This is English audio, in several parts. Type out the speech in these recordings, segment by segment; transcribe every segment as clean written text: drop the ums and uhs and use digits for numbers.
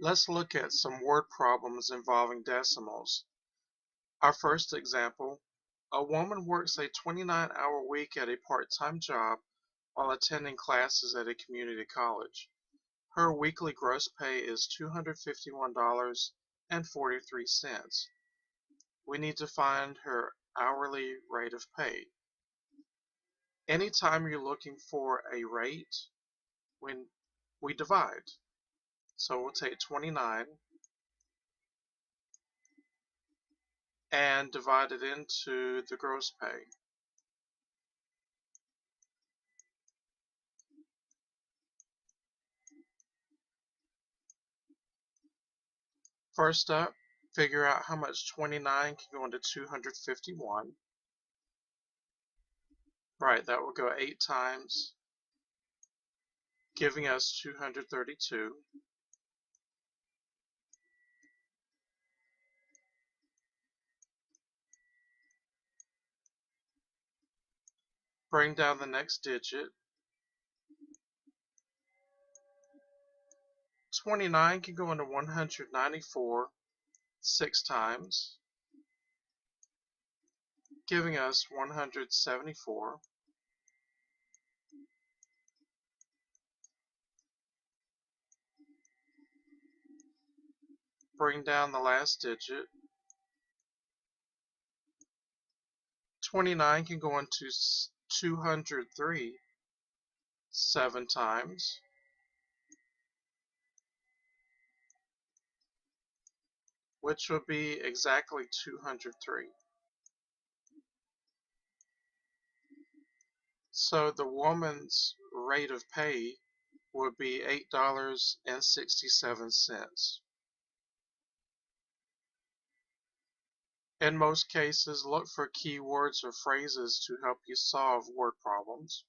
Let's look at some word problems involving decimals. Our first example, a woman works a 29-hour week at a part-time job while attending classes at a community college. Her weekly gross pay is $251.43. We need to find her hourly rate of pay. Anytime you're looking for a rate, when we divide. So we'll take 29 and divide it into the gross pay. First up, figure out how much 29 can go into 251. Right, that will go 8 times, giving us 232. Bring down the next digit. 29 can go into 194 6 times, giving us 174. Bring down the last digit. 29 can go into 203 7 times, which would be exactly 203. So the woman's rate of pay would be $8.67. In most cases, look for keywords or phrases to help you solve word problems.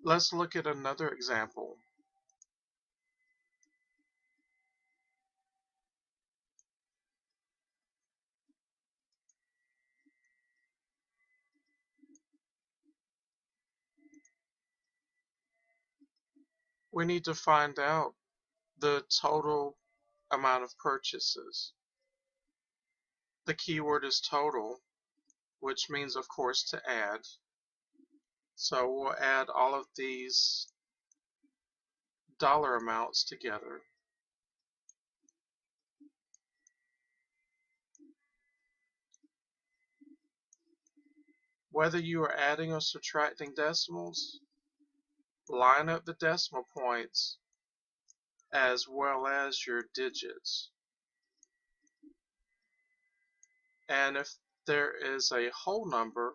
Let's look at another example. We need to find out the total amount of purchases. The keyword is total, which means, of course, to add. So we'll add all of these dollar amounts together. Whether you are adding or subtracting decimals, line up the decimal points as well as your digits. And if there is a whole number,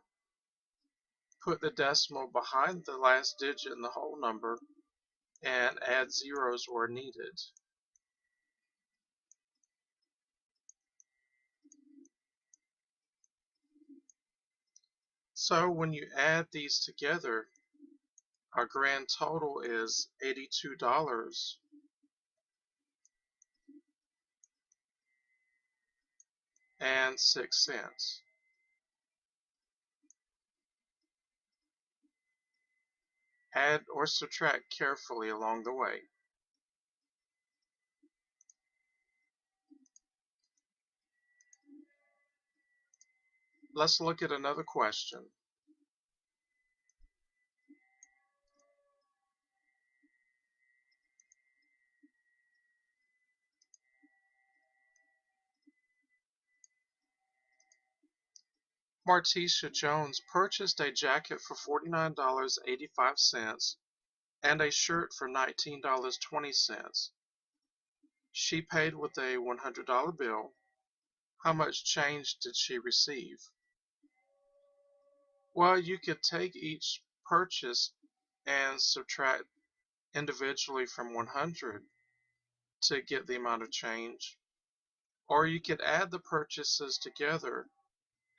put the decimal behind the last digit in the whole number and add zeros where needed. So when you add these together, our grand total is $82.06. Add or subtract carefully along the way. Let's look at another question. Martisha Jones purchased a jacket for $49.85 and a shirt for $19.20. She paid with a $100 bill. How much change did she receive? Well, you could take each purchase and subtract individually from 100 to get the amount of change. Or you could add the purchases together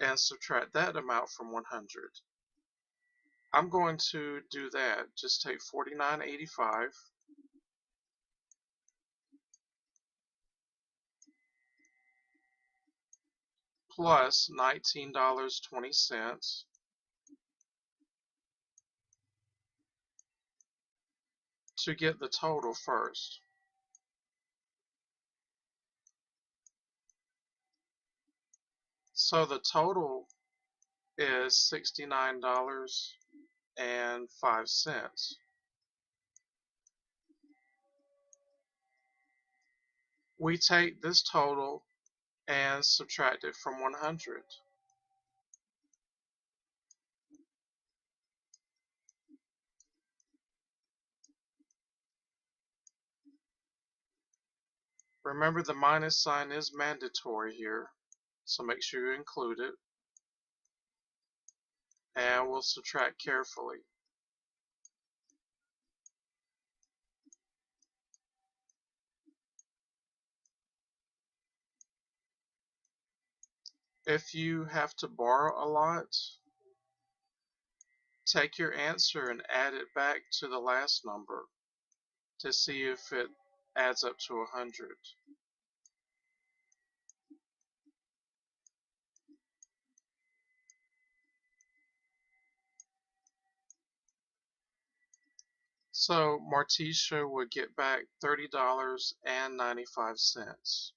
and subtract that amount from 100. I'm going to do that. Just take 49.85 plus $19.20 to get the total first. So the total is $69.05. We take this total and subtract it from 100. Remember, the minus sign is mandatory here, so make sure you include it, and we'll subtract carefully. If you have to borrow a lot, take your answer and add it back to the last number to see if it adds up to 100. So Martisha would get back $30.95.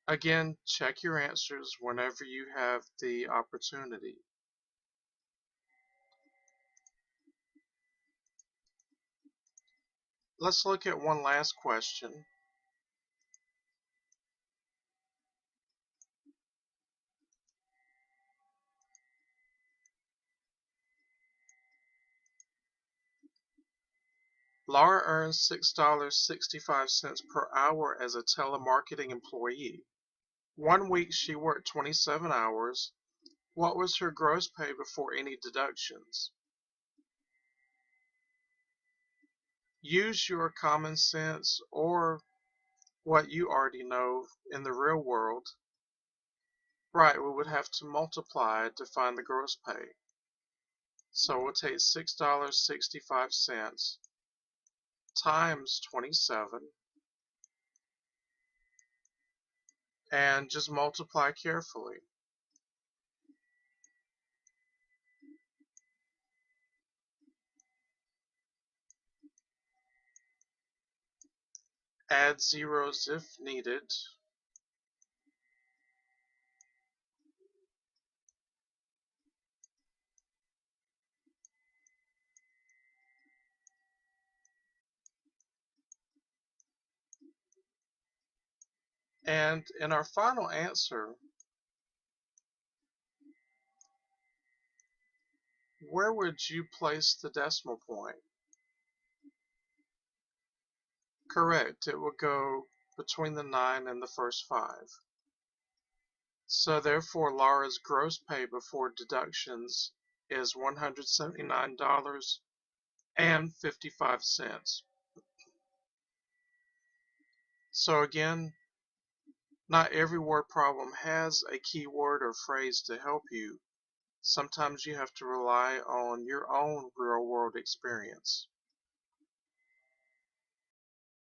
Again, check your answers whenever you have the opportunity. Let's look at one last question. Laura earns $6.65 per hour as a telemarketing employee. One week she worked 27 hours. What was her gross pay before any deductions? Use your common sense or what you already know in the real world. Right, we would have to multiply to find the gross pay. So we'll take $6.65 times 27 and just multiply carefully. Add zeros if needed. And in our final answer, where would you place the decimal point? Correct, it would go between the 9 and the first 5. So therefore, Laura's gross pay before deductions is $179.55. So again, not every word problem has a keyword or phrase to help you. Sometimes you have to rely on your own real-world experience.